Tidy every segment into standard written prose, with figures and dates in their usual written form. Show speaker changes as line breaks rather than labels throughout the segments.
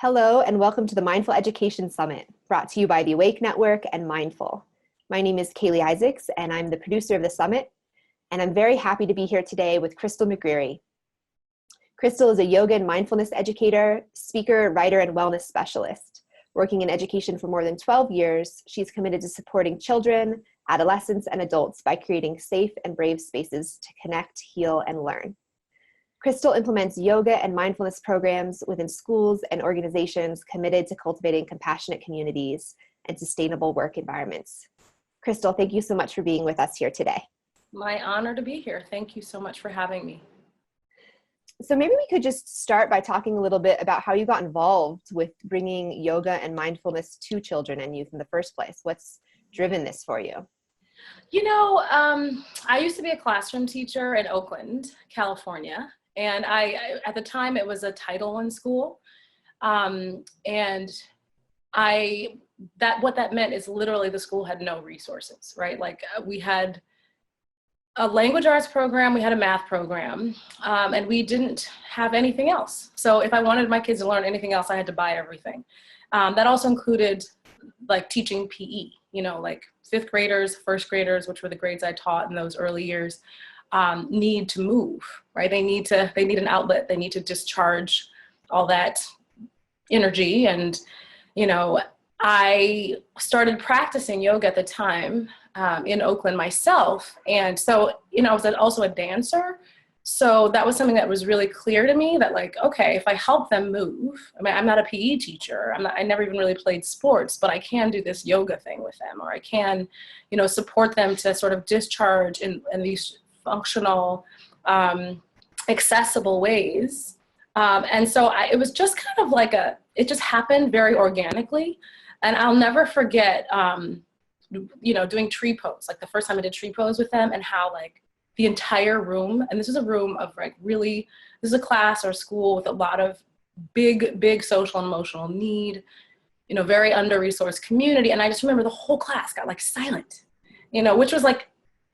Hello, and welcome to the Mindful Education Summit, brought to you by the Awake Network and Mindful. My name is Kaylee Isaacs, and I'm the producer of the summit, and I'm very happy to be here today with Crystal McCreary. Crystal is a yoga and mindfulness educator, speaker, writer, and wellness specialist. Working in education for more than 12 years, she's committed to supporting children, adolescents, and adults by creating safe and brave spaces to connect, heal, and learn. Crystal implements yoga and mindfulness programs within schools and organizations committed to cultivating compassionate communities and sustainable work environments. Crystal, thank you so much for being with us here today.
My honor to be here. Thank you so much for having me.
So maybe we could just start by talking a little bit about how you got involved with bringing yoga and mindfulness to children and youth in the first place. What's driven this for you?
You know, I used to be a classroom teacher in Oakland, California. And at the time, it was a Title I school. What that meant is literally the school had no resources, right? Like we had a language arts program, we had a math program, and we didn't have anything else. So if I wanted my kids to learn anything else, I had to buy everything. That also included like teaching PE, you know, like fifth graders, first graders, which were the grades I taught in those early years. Need to move, right? They need an outlet. They need to discharge all that energy. And, you know, I started practicing yoga at the time in Oakland myself. And so, you know, I was also a dancer. So that was something that was really clear to me that like, okay, if I help them move, I mean, I'm not a PE teacher. I never even really played sports, but I can do this yoga thing with them, or I can, you know, support them to sort of discharge in these functional, accessible ways. And so it was just kind of like it just happened very organically. And I'll never forget, you know, doing tree pose, like the first time I did tree pose with them and how like the entire room, and this is a room of like really, this is a class or school with a lot of big social and emotional need, you know, very under-resourced community. And I just remember the whole class got like silent, you know, which was like,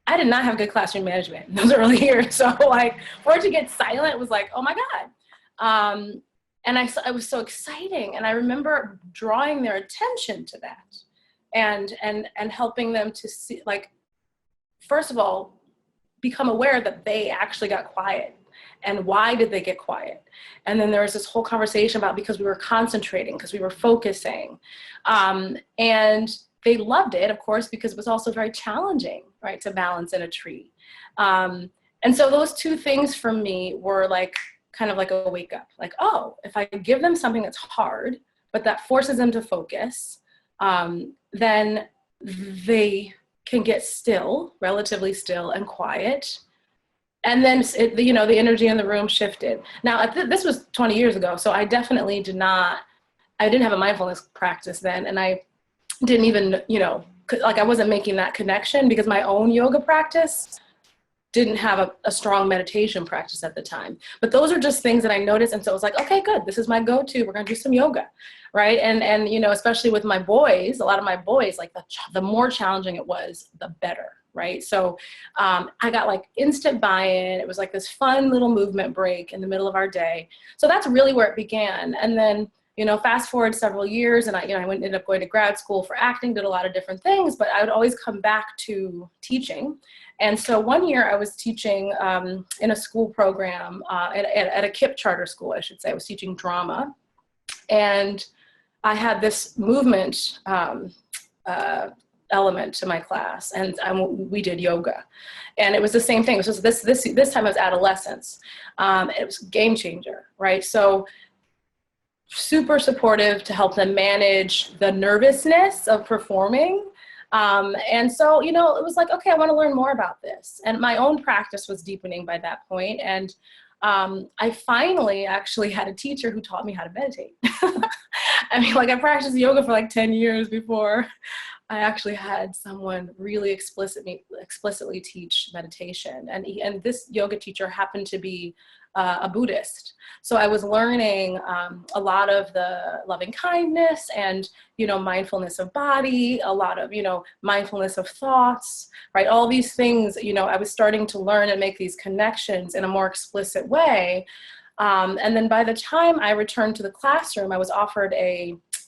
I did not have good classroom management in those early years. So like for it to get silent was like, oh my God. And it was so exciting. And I remember drawing their attention to that and helping them to see, like, first of all, become aware that they actually got quiet. And why did they get quiet? And then there was this whole conversation about because we were concentrating, because we were focusing. And they loved it, of course, because it was also very challenging, right, to balance in a tree. And so those two things for me were like, kind of like a wake up, like, oh, if I give them something that's hard, but that forces them to focus, then they can get still, relatively still and quiet. And then, you know, the energy in the room shifted. Now, this was 20 years ago, so I definitely didn't have a mindfulness practice then. And I didn't even, you know, like I wasn't making that connection because my own yoga practice didn't have a strong meditation practice at the time. But those are just things that I noticed. And so it was like, okay, good. This is my go-to. We're going to do some yoga. Right. And, you know, especially with my boys, a lot of my boys, like the more challenging it was, the better. Right. So I got like instant buy-in. It was like this fun little movement break in the middle of our day. So that's really where it began. And then, you know, fast forward several years and I ended up going to grad school for acting, did a lot of different things, but I would always come back to teaching. And so one year I was teaching in a school program at a KIPP charter school, I should say. I was teaching drama. And I had this movement element to my class, and we did yoga. And it was the same thing. It was this time it was adolescence. It was a game changer, right? So super supportive to help them manage the nervousness of performing. And so, you know, it was like, okay, I want to learn more about this. And my own practice was deepening by that point. And I finally actually had a teacher who taught me how to meditate. I mean, like I practiced yoga for like 10 years before I actually had someone really explicitly teach meditation. And this yoga teacher happened to be a Buddhist. So I was learning a lot of the loving kindness and, you know, mindfulness of body, a lot of, you know, mindfulness of thoughts, right? All these things, you know, I was starting to learn and make these connections in a more explicit way. And then by the time I returned to the classroom, I was offered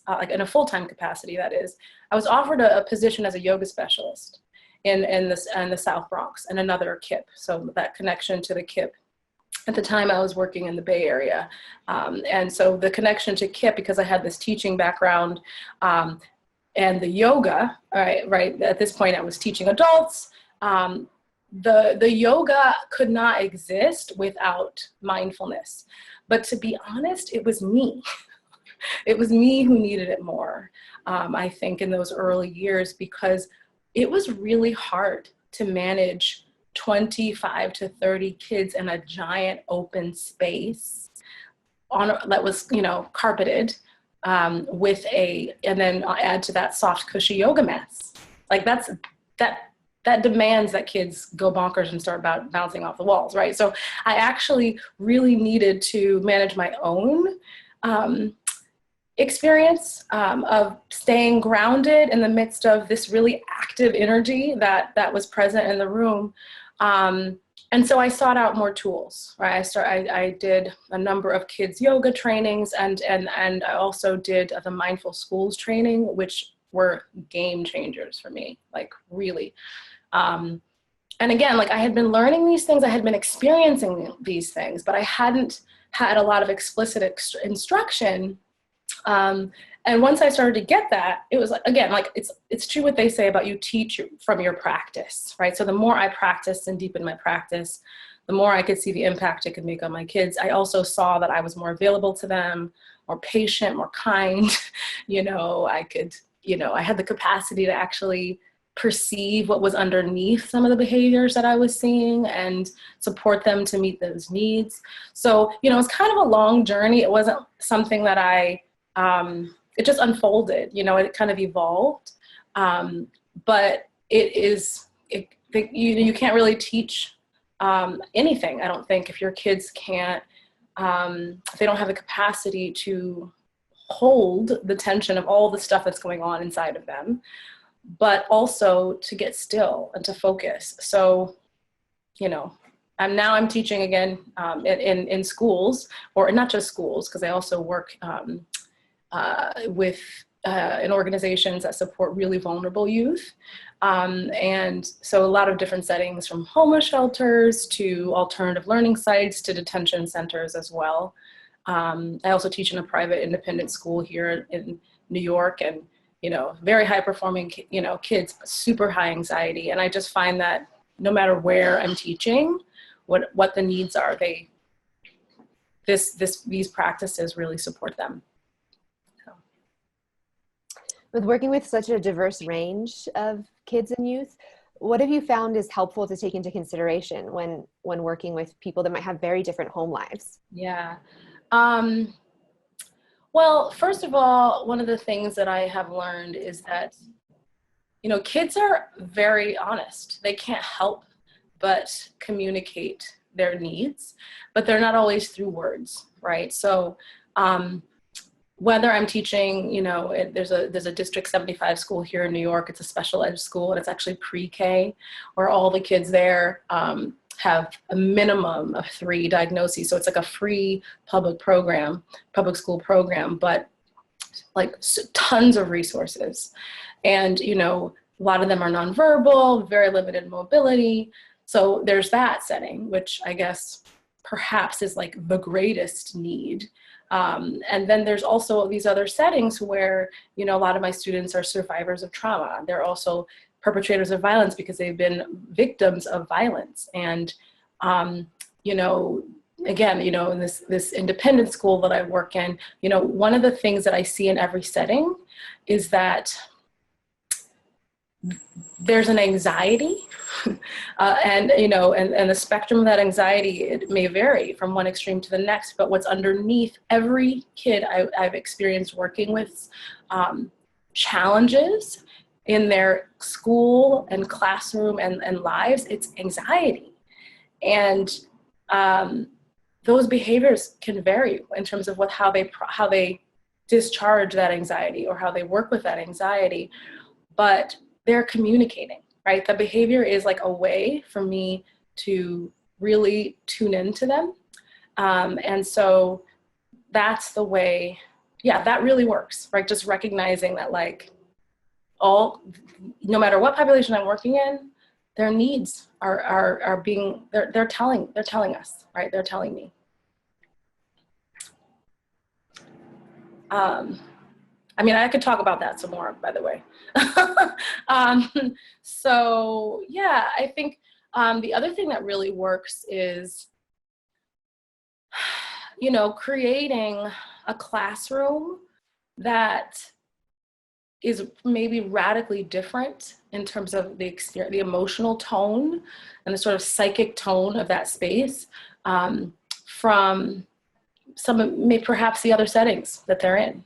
like in a full-time capacity, that is, I was offered a position as a yoga specialist in the South Bronx and another KIP. So that connection to the KIP. At the time I was working in the Bay Area. And so the connection to KIP, because I had this teaching background and the yoga, right, at this point I was teaching adults. The yoga could not exist without mindfulness. But to be honest, it was me. It was me who needed it more, I think, in those early years, because it was really hard to manage 25 to 30 kids in a giant open space that was, carpeted and then I'll add to that soft, cushy yoga mats. Like that demands that kids go bonkers and start bouncing off the walls, right? So I actually really needed to manage my own experience of staying grounded in the midst of this really active energy that was present in the room. And so I sought out more tools, right? I did a number of kids yoga trainings and I also did the mindful schools training, which were game changers for me, like really. And again, like I had been learning these things, I had been experiencing these things, but I hadn't had a lot of explicit instruction. And once I started to get that, it was like, again, like it's true what they say about you teach from your practice, right? So the more I practiced and deepened my practice, the more I could see the impact it could make on my kids. I also saw that I was more available to them, more patient, more kind. I had the capacity to actually perceive what was underneath some of the behaviors that I was seeing and support them to meet those needs. So, it's kind of a long journey. It wasn't something that it just unfolded, it kind of evolved. But you can't really teach anything, I don't think, if your kids can't, if they don't have the capacity to hold the tension of all the stuff that's going on inside of them, but also to get still and to focus. So, I'm teaching again in schools, or not just schools, because I also work in organizations that support really vulnerable youth. And so a lot of different settings, from homeless shelters to alternative learning sites to detention centers as well. I also teach in a private independent school here in New York, and very high performing, kids, super high anxiety. And I just find that no matter where I'm teaching, what the needs are, these practices really support them. So.
With working with such a diverse range of kids and youth, what have you found is helpful to take into consideration when working with people that might have very different home lives?
Yeah. Well, first of all, one of the things that I have learned is that, kids are very honest. They can't help but communicate their needs, but they're not always through words, right? So whether I'm teaching, there's a District 75 school here in New York, it's a special ed school, and it's actually pre-K, where all the kids there have a minimum of 3 diagnoses. So it's like a free public school program, but like tons of resources. And, a lot of them are nonverbal, very limited mobility. So there's that setting, which I guess perhaps is like the greatest need. And then there's also these other settings where, a lot of my students are survivors of trauma. They're also perpetrators of violence because they've been victims of violence. And, again, in this independent school that I work in, one of the things that I see in every setting is that there's an anxiety and the spectrum of that anxiety, it may vary from one extreme to the next, but what's underneath every kid I've experienced working with challenges in their school and classroom and lives, it's anxiety. And those behaviors can vary in terms of how they discharge that anxiety or how they work with that anxiety, but they're communicating, right? The behavior is like a way for me to really tune into them And so that's the way, yeah, that really works, right? Just recognizing that like no matter what population I'm working in, their needs are being, they're telling us, right? They're telling me. I mean, I could talk about that some more, by the way. So yeah, I think the other thing that really works is, you know, creating a classroom that is maybe radically different in terms of the experience, the emotional tone and the sort of psychic tone of that space from some, maybe perhaps the other settings that they're in.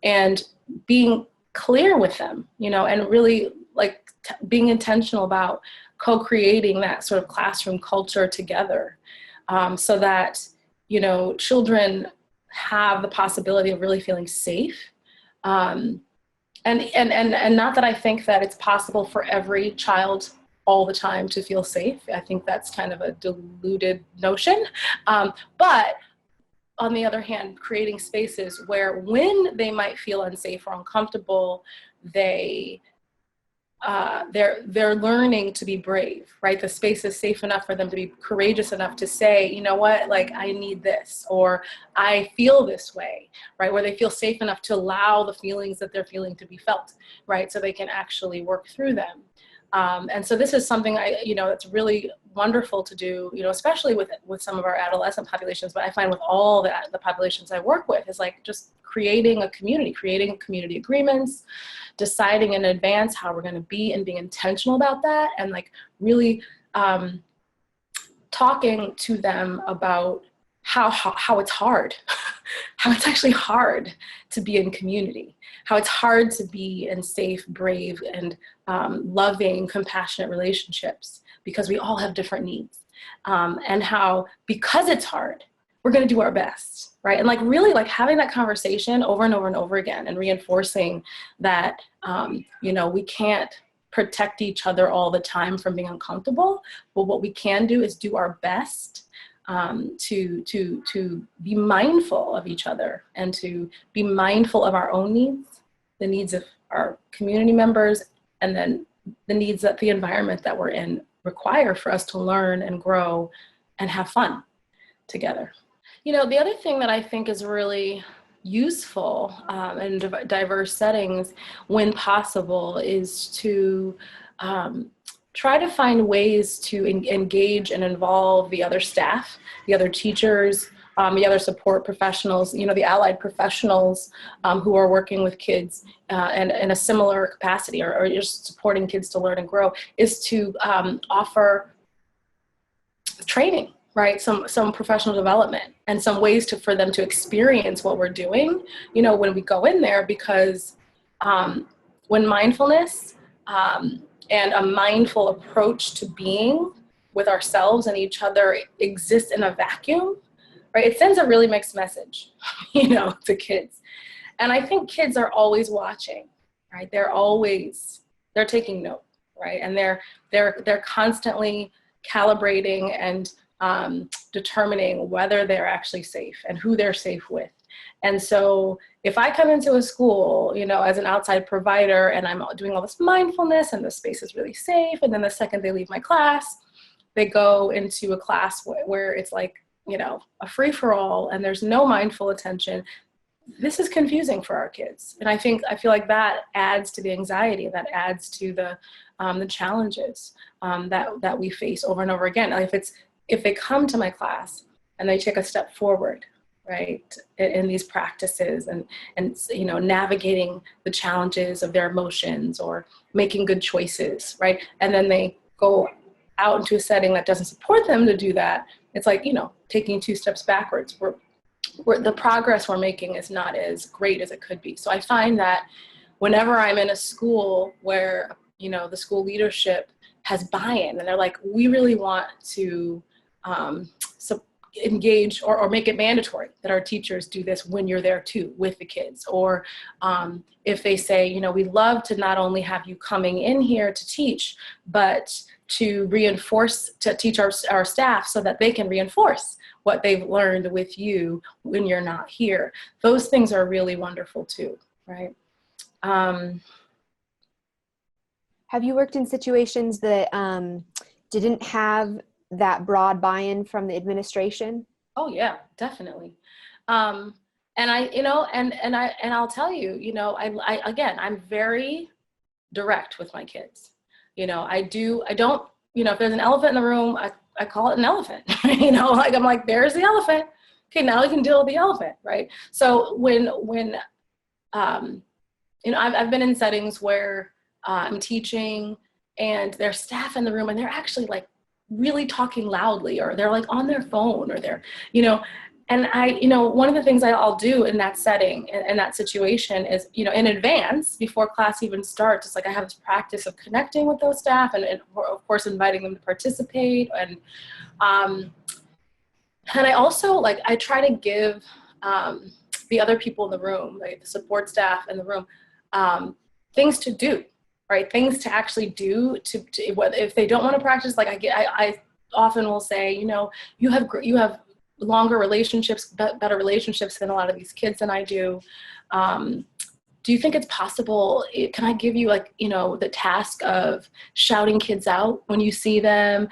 And being clear with them, you know, and really like being intentional about co-creating that sort of classroom culture together, so that, you know, children have the possibility of really feeling safe. And not that I think that it's possible for every child all the time to feel safe. I think that's kind of a diluted notion. But on the other hand, creating spaces where when they might feel unsafe or uncomfortable, they're learning to be brave, right? The space is safe enough for them to be courageous enough to say, you know what, like I need this, or I feel this way, right? Where they feel safe enough to allow the feelings that they're feeling to be felt, right? So they can actually work through them. And so this is something it's really wonderful to do, you know, especially with some of our adolescent populations, but I find with all the populations I work with is like just creating community agreements, deciding in advance how we're going to be and being intentional about that, and like really talking to them about how it's hard, how it's actually hard to be in community, how it's hard to be in safe, brave, and loving, compassionate relationships, because we all have different needs. And how, because it's hard, we're going to do our best, right? And like really like having that conversation over and over and over again, and reinforcing that, you know, we can't protect each other all the time from being uncomfortable, but what we can do is do our best to be mindful of each other, and to be mindful of our own needs, the needs of our community members, and then the needs that the environment that we're in require for us to learn and grow and have fun together. You know, the other thing that I think is really useful in diverse settings when possible is to try to find ways to engage and involve the other staff, the other teachers, the other support professionals, you know, the allied professionals who are working with kids and in a similar capacity, or just supporting kids to learn and grow, is to offer training, right? Some professional development and some ways for them to experience what we're doing, you know, when we go in there, because when mindfulness and a mindful approach to being with ourselves and each other exists in a vacuum, right? It sends a really mixed message, you know, to kids. And I think kids are always watching, right? They're taking note, right? And they're constantly calibrating and determining whether they're actually safe and who they're safe with. And so if I come into a school, you know, as an outside provider, and I'm doing all this mindfulness and the space is really safe, and then the second they leave my class, they go into a class where it's like, you know, a free-for-all and there's no mindful attention, this is confusing for our kids. And I feel like that adds to the anxiety, that adds to the challenges that we face over and over again. If they come to my class and they take a step forward, right, in these practices and you know, navigating the challenges of their emotions or making good choices, right, and then they go out into a setting that doesn't support them to do that, it's like, you know, taking 2 steps backwards. The progress we're making is not as great as it could be. So I find that whenever I'm in a school where, you know, the school leadership has buy-in and they're like, we really want to engage or make it mandatory that our teachers do this when you're there too with the kids. Or if they say, you know, we'd love to not only have you coming in here to teach, but to reinforce, to teach our staff so that they can reinforce what they've learned with you when you're not here. Those things are really wonderful too, right?
Have you worked in situations that didn't have that broad buy-in from the administration?
Oh yeah, definitely. And I'll tell you, again, I'm very direct with my kids. I don't, if there's an elephant in the room, I call it an elephant. I'm like, there's the elephant. Okay, now we can deal with the elephant, right? So when I've been in settings where I'm teaching and there's staff in the room and they're actually like really talking loudly, or they're like on their phone, or they're, and one of the things I'll do in that setting, in that situation is, in advance, before class even starts, it's like I have this practice of connecting with those staff and of course inviting them to participate. And I also, I try to give the other people in the room, like the support staff in the room, things to do, right? Things to actually do to if they don't want to practice, I often will say, you have longer relationships, better relationships than a lot of these kids than I do. Do you think it's possible, can I give you the task of shouting kids out when you see them,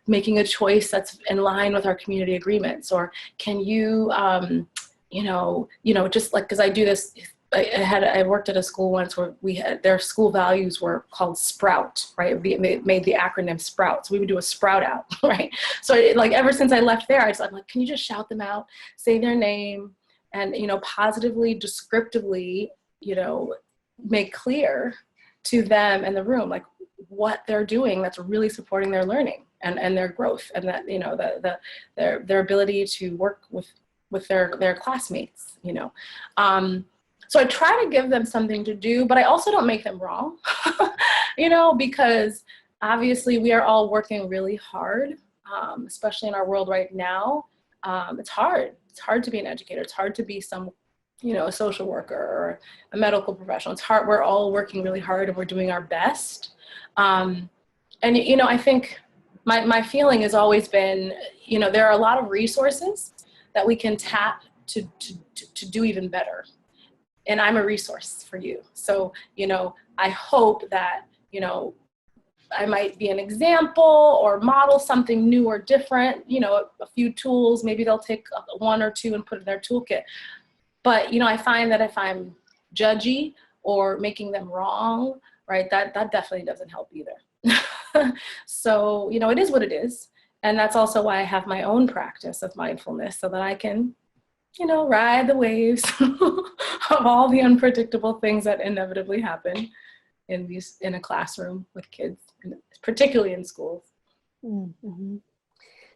making a choice that's in line with our community agreements? Or can you, just because I do this, I worked at a school once where their school values were called SPROUT, right? It made the acronym SPROUT. So we would do a sprout out, right? So ever since I left there, I'm like, can you just shout them out, say their name, and, positively, descriptively, make clear to them in the room, what they're doing that's really supporting their learning and their growth, and that, their ability to work with their classmates, So I try to give them something to do, but I also don't make them wrong, because obviously we are all working really hard, especially in our world right now. It's hard. It's hard to be an educator. It's hard to be a social worker or a medical professional. It's hard. We're all working really hard and we're doing our best. And I think my feeling has always been, there are a lot of resources that we can tap to do even better. And I'm a resource for you. So, I hope that, I might be an example or model something new or different, a few tools, maybe they'll take one or two and put in their toolkit. But, I find that if I'm judgy or making them wrong, right, that definitely doesn't help either. So, it is what it is. And that's also why I have my own practice of mindfulness, so that I can, ride the waves of all the unpredictable things that inevitably happen in a classroom with kids, particularly in schools.
Mm-hmm.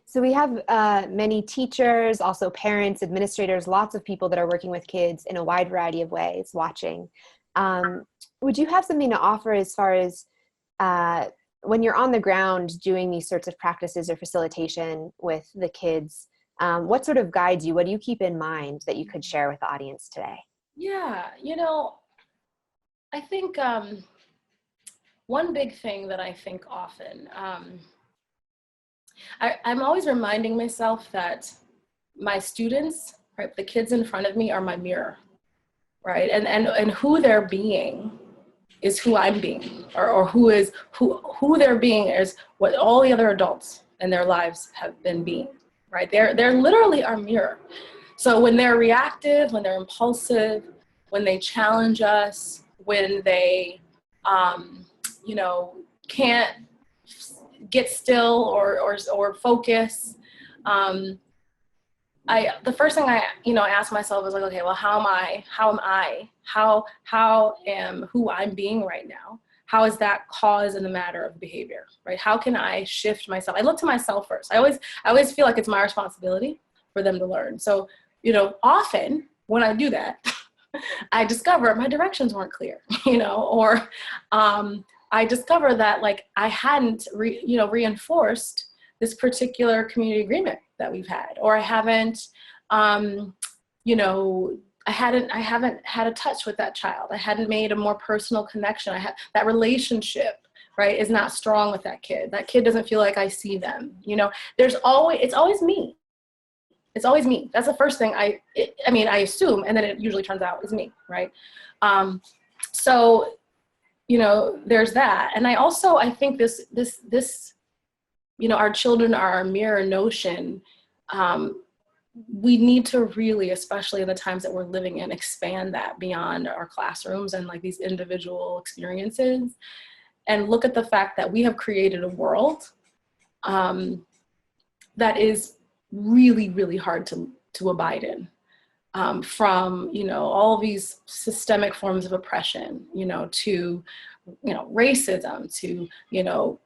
So we have many teachers, also parents, administrators, lots of people that are working with kids in a wide variety of ways watching. Would you have something to offer as far as when you're on the ground doing these sorts of practices or facilitation with the kids? What sort of guides you? What do you keep in mind that you could share with the audience today?
Yeah, I think one big thing that I think often, I'm always reminding myself that my students, right, the kids in front of me are my mirror, right? And who they're being is who I'm being, or who they're being is what all the other adults in their lives have been being, right? They're literally our mirror. So when they're reactive, when they're impulsive, when they challenge us, when they, can't get still or focus, the first thing I ask myself is okay, well, how am who I'm being right now? How is that cause in the matter of behavior, right? How can I shift myself? I look to myself first. I always feel like it's my responsibility for them to learn. So, often when I do that, I discover my directions weren't clear, or I discover that I hadn't reinforced this particular community agreement that we've had, or I haven't, I haven't had a touch with that child. I hadn't made a more personal connection. I had that relationship right, is not strong with that kid. That kid doesn't feel like I see them. You know, it's always me. It's always me. That's the first thing I assume, and then it usually turns out is me, right? So, you know, there's that. And I think this, you know, our children are our mirror notion. We need to really, especially in the times that we're living in, expand that beyond our classrooms and like these individual experiences, and look at the fact that we have created a world that is really, really hard to abide in, from, you know, all these systemic forms of oppression, you know, to, you know, racism, to, you know,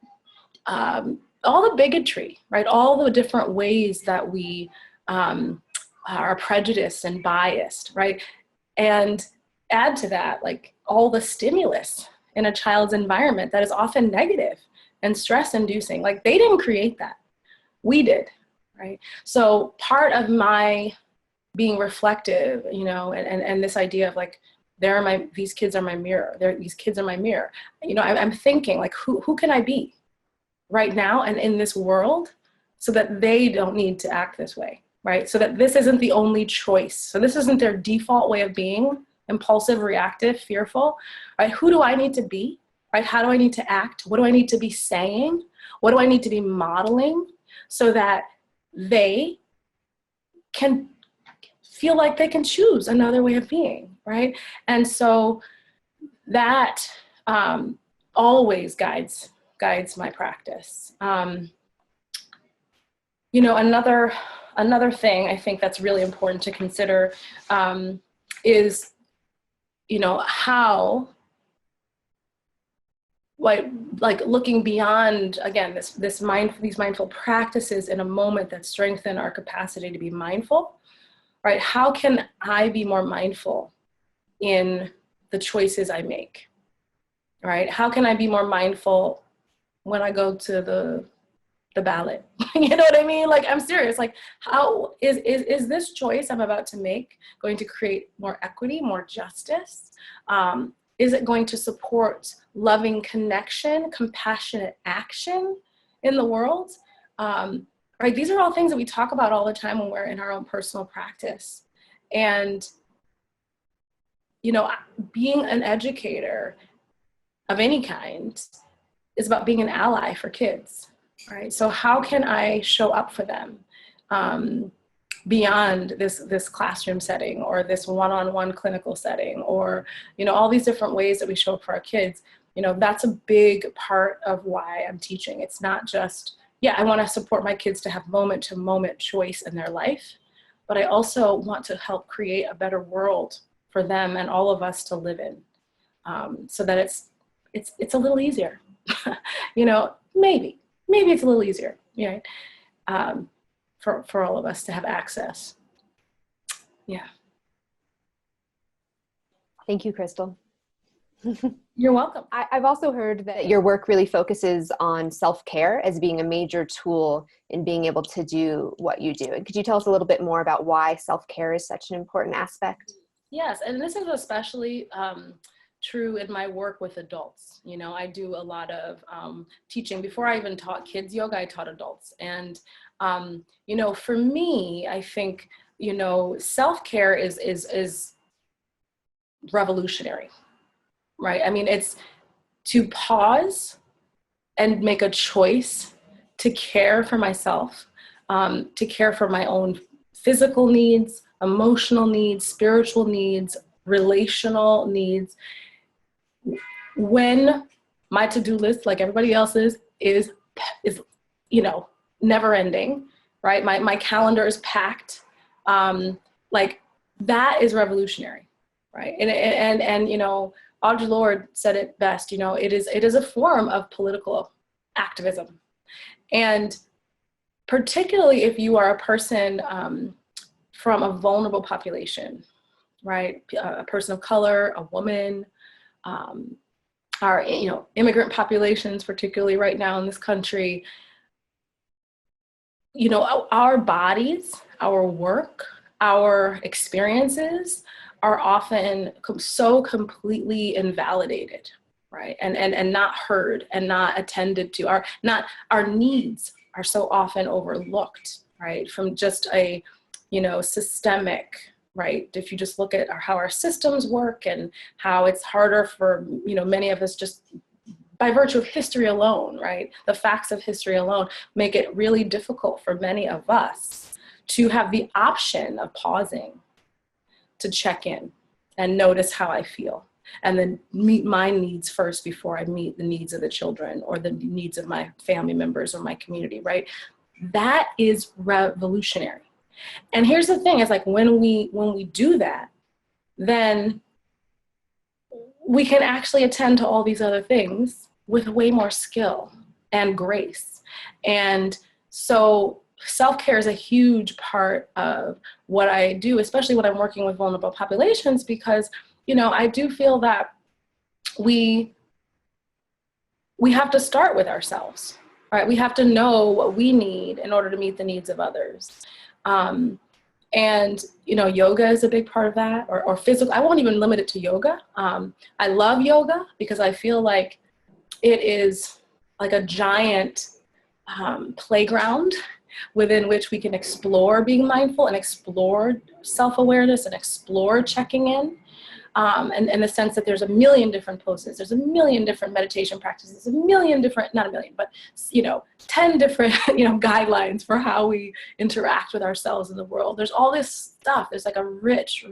all the bigotry, right? All the different ways that we are prejudiced and biased, right? And add to that, like, all the stimulus in a child's environment that is often negative and stress inducing. Like, they didn't create that. We did, right? So part of my being reflective, you know, and this idea of like, these kids are my mirror. These kids are my mirror. You know, I'm thinking like, who can I be right now and in this world so that they don't need to act this way, right? So that this isn't the only choice. So this isn't their default way of being, impulsive, reactive, fearful, right? Who do I need to be, right? How do I need to act? What do I need to be saying? What do I need to be modeling so that they can feel like they can choose another way of being, right? And so that always guides my practice. You know, another thing I think that's really important to consider is, you know, how, like looking beyond, again, these mindful practices in a moment that strengthen our capacity to be mindful, right? How can I be more mindful in the choices I make, right? How can I be more mindful when I go to the ballot? You know what I mean? Like, I'm serious. Like, how is this choice I'm about to make going to create more equity, more justice? Is it going to support loving connection, compassionate action in the world? Right? These are all things that we talk about all the time when we're in our own personal practice. And, you know, being an educator of any kind is about being an ally for kids, right? So how can I show up for them beyond this classroom setting or this one-on-one clinical setting, or, you know, all these different ways that we show up for our kids? You know, that's a big part of why I'm teaching. It's not just, yeah, I want to support my kids to have moment-to-moment choice in their life, but I also want to help create a better world for them and all of us to live in, so that it's a little easier. You know, maybe it's a little easier, right? For all of us to have access. Yeah.
Thank you, Crystal.
You're welcome.
I've also heard that your work really focuses on self-care as being a major tool in being able to do what you do. And could you tell us a little bit more about why self-care is such an important aspect?
Yes, and this is especially true in my work with adults. You know, I do a lot of teaching. Before I even taught kids yoga, I taught adults. And, you know, for me, I think, you know, self-care is revolutionary, right? I mean, it's to pause and make a choice to care for myself, to care for my own physical needs, emotional needs, spiritual needs, relational needs, when my to-do list, like everybody else's, is you know, never ending, right? My calendar is packed. Like, that is revolutionary, right? And you know, Audre Lorde said it best, you know, it is a form of political activism. And particularly if you are a person from a vulnerable population, right? A person of color, a woman, our, you know, immigrant populations, particularly right now in this country, you know, our bodies, our work, our experiences are often so completely invalidated, right? And not heard and not attended to. Our needs are so often overlooked, right? From just a, systemic, right? If you just look at how our systems work and how it's harder for, many of us just by virtue of history alone, right? The facts of history alone make it really difficult for many of us to have the option of pausing to check in and notice how I feel, and then meet my needs first before I meet the needs of the children or the needs of my family members or my community, right? That is revolutionary. And here's the thing, is like when we do that, then we can actually attend to all these other things with way more skill and grace. And so self-care is a huge part of what I do, especially when I'm working with vulnerable populations, because, I do feel that we have to start with ourselves, right? We have to know what we need in order to meet the needs of others. And, yoga is a big part of that, or physical. I won't even limit it to yoga. I love yoga because I feel like it is like a giant playground within which we can explore being mindful and explore self-awareness and explore checking in. And in the sense that there's a million different poses, there's a million different meditation practices, a million different, not a million, but 10 different guidelines for how we interact with ourselves in the world. There's all this stuff. There's like a rich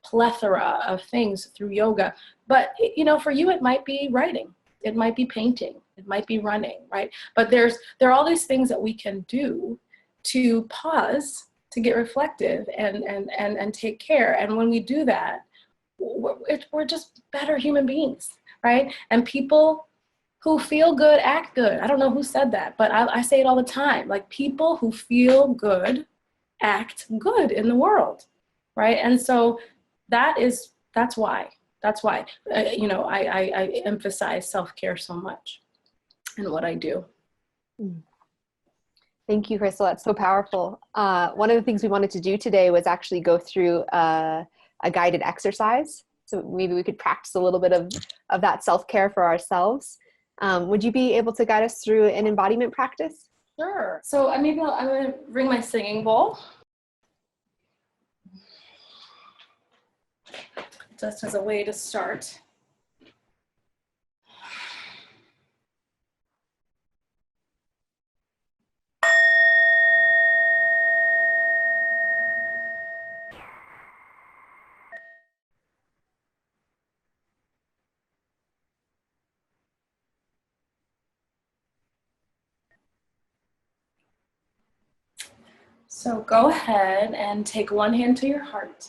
plethora of things through yoga. But for you, it might be writing, it might be painting, it might be running, right? But there are all these things that we can do to pause, to get reflective and take care. And when we do that, we're just better human beings, right? And people who feel good act good. I don't know who said that, but I say it all the time. Like, people who feel good act good in the world, right? And so that's why I emphasize self-care so much in what I do.
Thank you, Crystal. That's so powerful. One of the things we wanted to do today was actually go through a guided exercise. So maybe we could practice a little bit of that self-care for ourselves. Would you be able to guide us through an embodiment practice?
Sure. So I'm going to bring my singing bowl just as a way to start. So go ahead and take one hand to your heart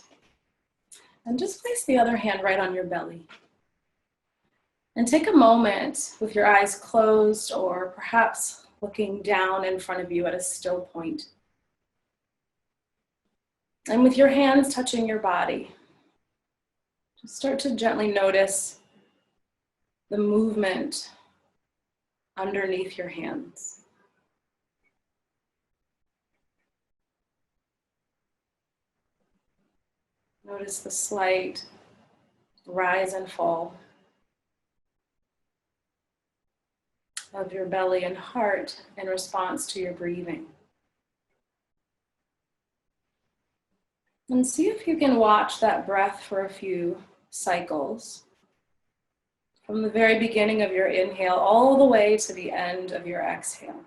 and just place the other hand right on your belly. And take a moment with your eyes closed, or perhaps looking down in front of you at a still point. And with your hands touching your body, just start to gently notice the movement underneath your hands. Notice the slight rise and fall of your belly and heart in response to your breathing. And see if you can watch that breath for a few cycles, from the very beginning of your inhale all the way to the end of your exhale.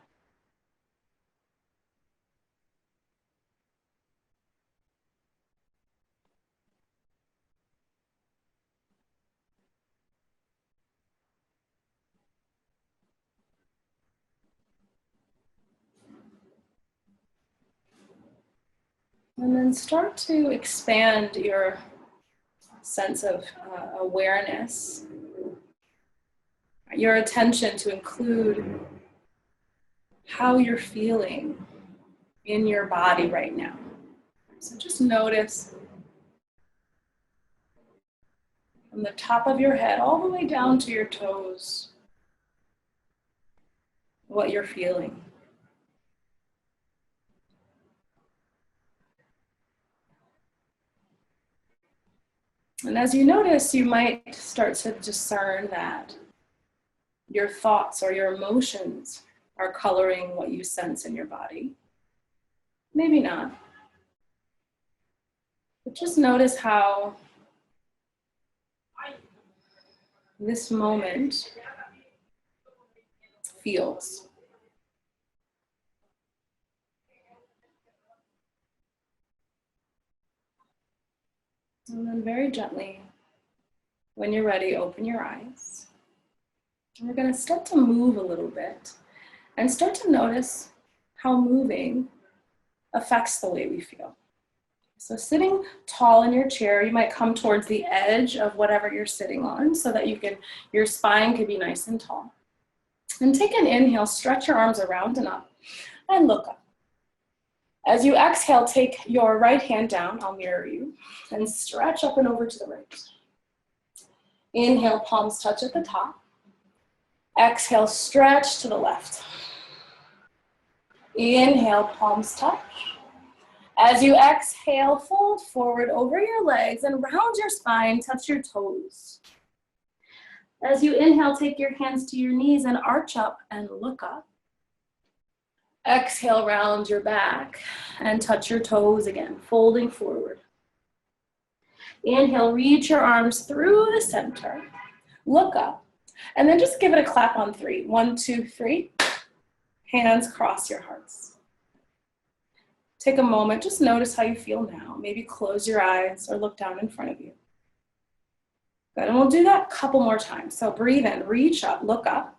And then start to expand your sense of awareness, your attention to include how you're feeling in your body right now. So just notice from the top of your head all the way down to your toes what you're feeling. And as you notice, you might start to discern that your thoughts or your emotions are coloring what you sense in your body. Maybe not. But just notice how this moment feels. And then very gently, when you're ready, open your eyes. And we're going to start to move a little bit and start to notice how moving affects the way we feel. So sitting tall in your chair, you might come towards the edge of whatever you're sitting on so that your spine could be nice and tall. And take an inhale, stretch your arms around and up, and look up. As you exhale, take your right hand down, I'll mirror you, and stretch up and over to the right. Inhale, palms touch at the top. Exhale, stretch to the left. Inhale, palms touch. As you exhale, fold forward over your legs and round your spine, touch your toes. As you inhale, take your hands to your knees and arch up and look up. Exhale, round your back and touch your toes again, folding forward. Inhale, reach your arms through the center, look up, and then just give it a clap on 3. 1, 2, 3. Hands cross your hearts. Take a moment, just notice how you feel now. Maybe close your eyes or look down in front of you. Good, and we'll do that a couple more times. So breathe in, reach up, look up.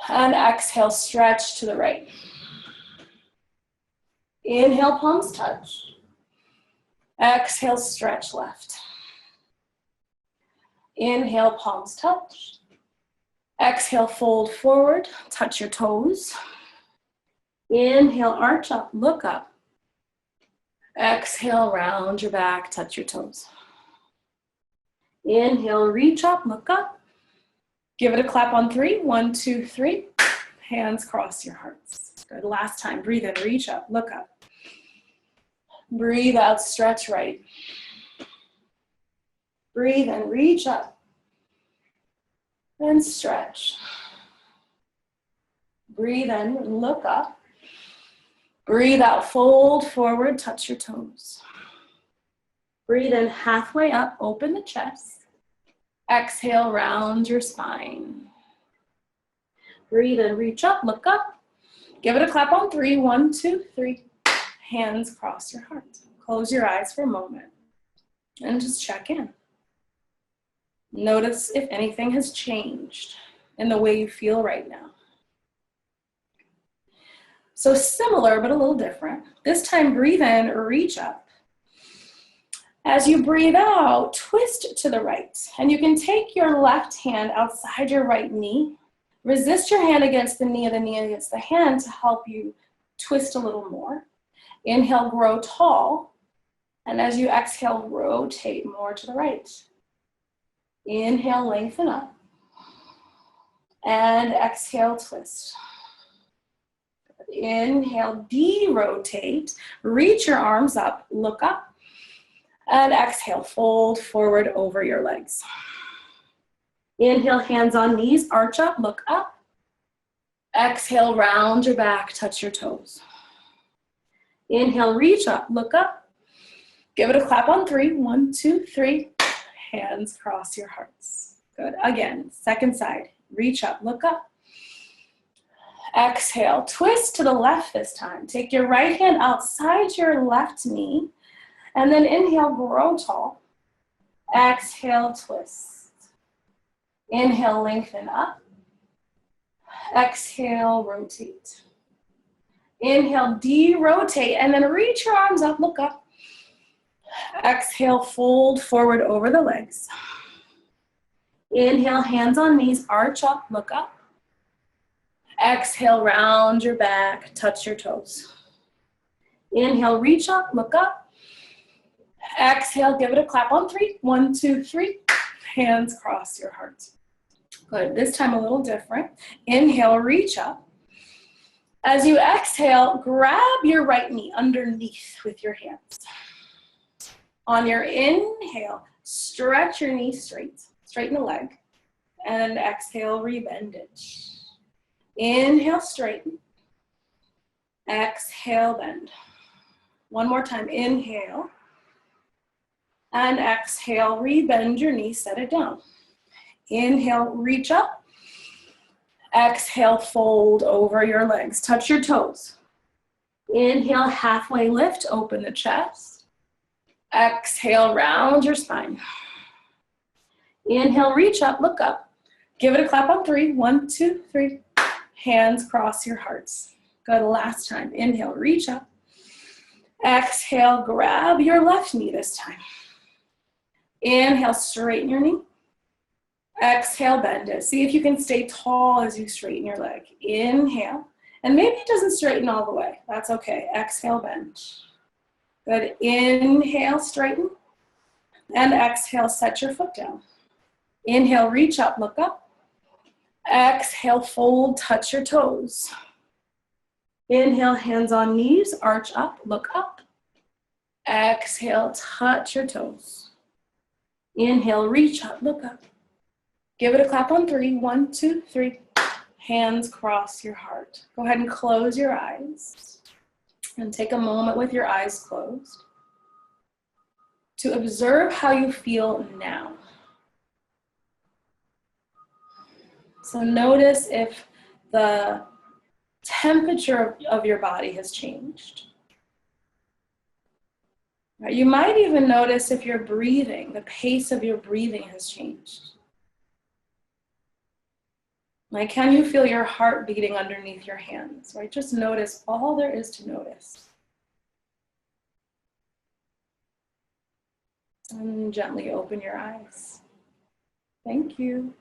And exhale, stretch to the right. Inhale, palms touch. Exhale, stretch left. Inhale, palms touch. Exhale, fold forward, touch your toes. Inhale, arch up, look up. Exhale, round your back, touch your toes. Inhale, reach up, look up. Give it a clap on 3. 1, 2, 3. Hands cross your hearts. Good. Last time. Breathe in, reach up, look up. Breathe out, stretch right. Breathe in, reach up. And stretch. Breathe in, look up. Breathe out, fold forward, touch your toes. Breathe in, halfway up, open the chest. Exhale, round your spine. Breathe in, reach up, look up. Give it a clap on 3. 1, 2, 3. Hands cross your heart. Close your eyes for a moment and just check in. Notice if anything has changed in the way you feel right now. So similar, but a little different. This time, breathe in, reach up. As you breathe out, twist to the right. And you can take your left hand outside your right knee. Resist your hand against the knee against the hand to help you twist a little more. Inhale, grow tall. And as you exhale, rotate more to the right. Inhale, lengthen up. And exhale, twist. Inhale, de-rotate. Reach your arms up, look up. And exhale, fold forward over your legs. Inhale, hands on knees, arch up, look up. Exhale, round your back, touch your toes. Inhale, reach up, look up. Give it a clap on 3. 1, 2, 3. Hands cross your hearts. Good. Again, second side. Reach up, look up. Exhale, twist to the left this time. Take your right hand outside your left knee. And then inhale, grow tall. Exhale, twist. Inhale, lengthen up. Exhale, rotate. Inhale, de-rotate, and then reach your arms up, look up. Exhale, fold forward over the legs. Inhale, hands on knees, arch up, look up. Exhale, round your back, touch your toes. Inhale, reach up, look up. Exhale, give it a clap on 3. 1, 2, 3. Hands cross your heart. Good. This time a little different. Inhale, reach up. As you exhale, grab your right knee underneath with your hands. On your inhale, stretch your knee straight, straighten the leg, and exhale, rebend it. Inhale, straighten. Exhale, bend. One more time, inhale. And exhale, rebend your knee, set it down. Inhale, reach up. Exhale, fold over your legs, touch your toes. Inhale, halfway lift, open the chest. Exhale, round your spine. Inhale, reach up, look up. Give it a clap on 3. 1, 2, 3. Hands cross your hearts. Good, last time. Inhale, reach up. Exhale, grab your left knee this time. Inhale, straighten your knee. Exhale, bend it. See if you can stay tall as you straighten your leg. Inhale. And maybe it doesn't straighten all the way. That's okay. Exhale, bend. Good. Inhale, straighten. And exhale, set your foot down. Inhale, reach up, look up. Exhale, fold, touch your toes. Inhale, hands on knees, arch up, look up. Exhale, touch your toes. Inhale, reach up, look up. Give it a clap on 3. 1, 2, 3. Hands cross your heart. Go ahead and close your eyes. And take a moment with your eyes closed to observe how you feel now. So notice if the temperature of your body has changed. Right, you might even notice if your breathing, the pace of your breathing has changed. Like, can you feel your heart beating underneath your hands? Right? Just notice all there is to notice. And gently open your eyes. Thank you.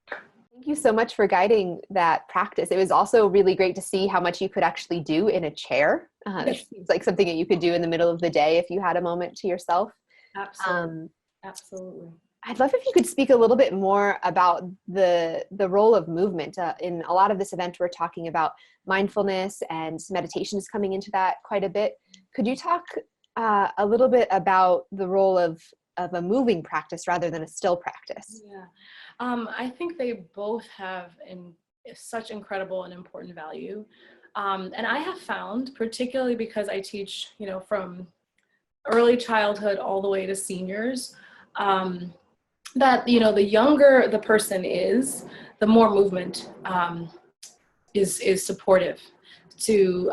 Thank you so much for guiding that practice. It was also really great to see how much you could actually do in a chair. It seems like something that you could do in the middle of the day if you had a moment to yourself.
Absolutely. Absolutely.
I'd love if you could speak a little bit more about the role of movement. In a lot of this event, we're talking about mindfulness, and meditation is coming into that quite a bit. Could you talk a little bit about the role of a moving practice rather than a still practice?
Yeah, I think they both have such incredible and important value. And I have found, particularly because I teach, from early childhood all the way to seniors, that, the younger the person is, the more movement is supportive to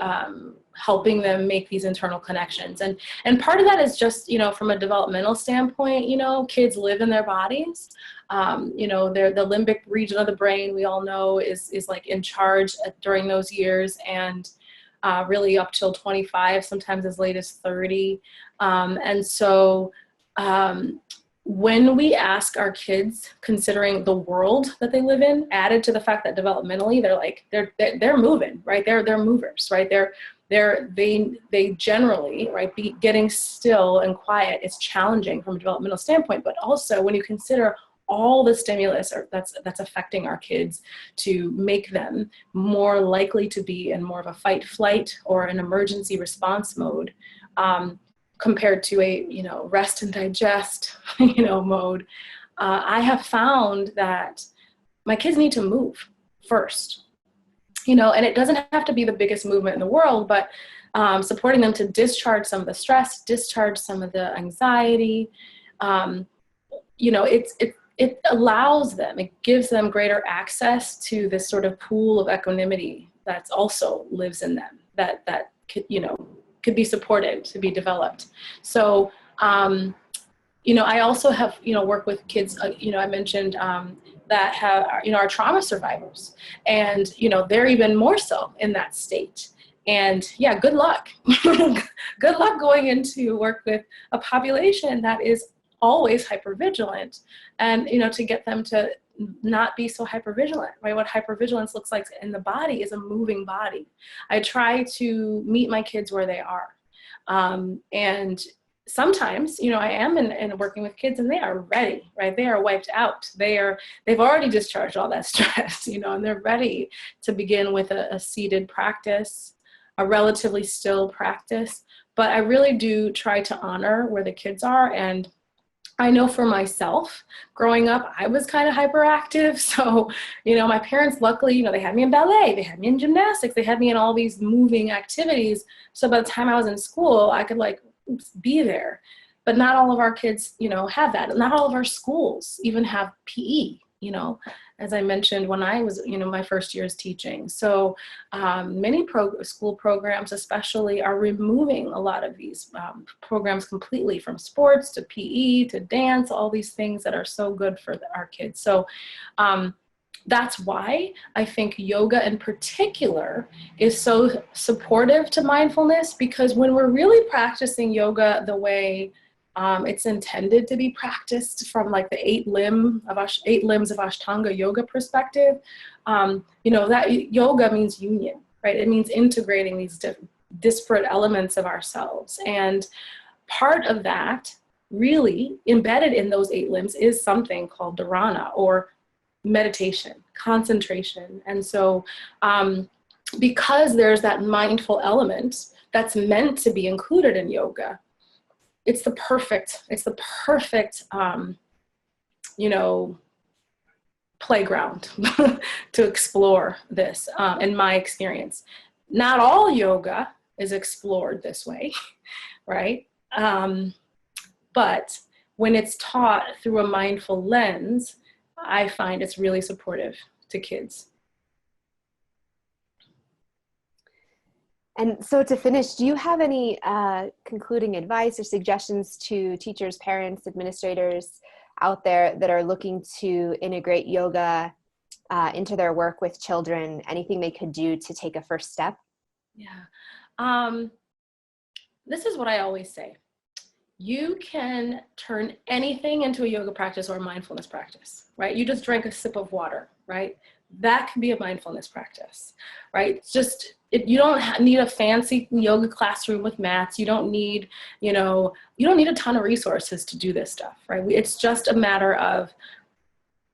helping them make these internal connections. And part of that is just, from a developmental standpoint, kids live in their bodies. The limbic region of the brain, we all know, is like in charge during those years, and really up till 25, sometimes as late as 30. And so when we ask our kids, considering the world that they live in, added to the fact that developmentally they're moving, right? They're movers, right? They generally, right, getting still and quiet is challenging from a developmental standpoint, but also when you consider all the stimulus that's affecting our kids to make them more likely to be in more of a fight, flight, or an emergency response mode, compared to a, rest and digest, mode. I have found that my kids need to move first, and it doesn't have to be the biggest movement in the world, but supporting them to discharge some of the stress, discharge some of the anxiety. It allows them, it gives them greater access to this sort of pool of equanimity that's also lives in them, that could be supported to be developed. So, I also have, worked with kids, I mentioned that have, are trauma survivors, and, they're even more so in that state. And yeah, good luck. Good luck going into work with a population that is always hypervigilant, and, to get them to not be so hypervigilant, right? What hypervigilance looks like in the body is a moving body. I try to meet my kids where they are. And sometimes, I am in working with kids and they are ready, right? They are wiped out. They've already discharged all that stress, and they're ready to begin with a seated practice, a relatively still practice. But I really do try to honor where the kids are. And I know for myself, growing up, I was kind of hyperactive. So, my parents, luckily, they had me in ballet, they had me in gymnastics, they had me in all these moving activities. So by the time I was in school, I could be there. But not all of our kids, have that. Not all of our schools even have PE, as I mentioned when I was, my first years teaching. So many school programs especially are removing a lot of these programs completely, from sports to PE to dance, all these things that are so good for our kids. So that's why I think yoga in particular is so supportive to mindfulness, because when we're really practicing yoga the way it's intended to be practiced from the eight limbs of Ashtanga yoga perspective, that yoga means union, right? It means integrating these disparate elements of ourselves. And part of that, really embedded in those eight limbs, is something called dharana, or meditation, concentration. And so because there's that mindful element that's meant to be included in yoga, it's the perfect playground to explore this, in my experience. Not all yoga is explored this way, right? But when it's taught through a mindful lens, I find it's really supportive to kids.
And so to finish, do you have any concluding advice or suggestions to teachers, parents, administrators out there that are looking to integrate yoga into their work with children? Anything they could do to take a first step?
Yeah. This is what I always say. You can turn anything into a yoga practice or a mindfulness practice, right? You just drank a sip of water, right? That can be a mindfulness practice, right? You don't need a fancy yoga classroom with mats. You don't need, you don't need a ton of resources to do this stuff, right? It's just a matter of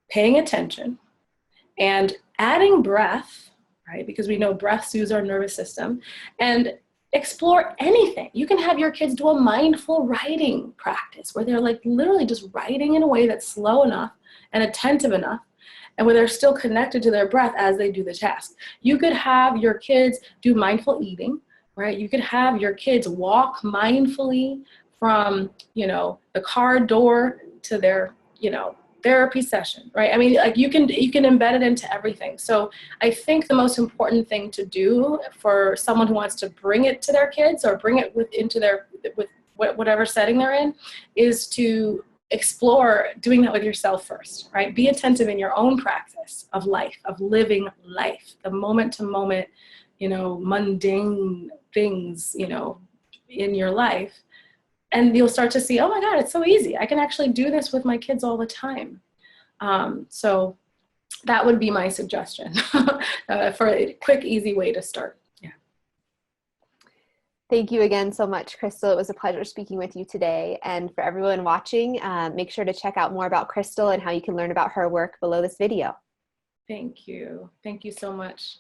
paying attention and adding breath, right? Because we know breath soothes our nervous system, and explore anything. You can have your kids do a mindful writing practice where they're literally just writing in a way that's slow enough and attentive enough, and where they're still connected to their breath as they do the task. You could have your kids do mindful eating, right? You could have your kids walk mindfully from, the car door to their, therapy session, right? I mean, you can embed it into everything. So I think the most important thing to do for someone who wants to bring it to their kids or bring it with whatever setting they're in, is to explore doing that with yourself first, right? Be attentive in your own practice of life, of living life, the moment to moment, mundane things, in your life. And you'll start to see, oh my God, it's so easy. I can actually do this with my kids all the time. So that would be my suggestion for a quick, easy way to start. Yeah.
Thank you again so much, Crystal. It was a pleasure speaking with you today. And for everyone watching, make sure to check out more about Crystal and how you can learn about her work below this video.
Thank you. Thank you so much.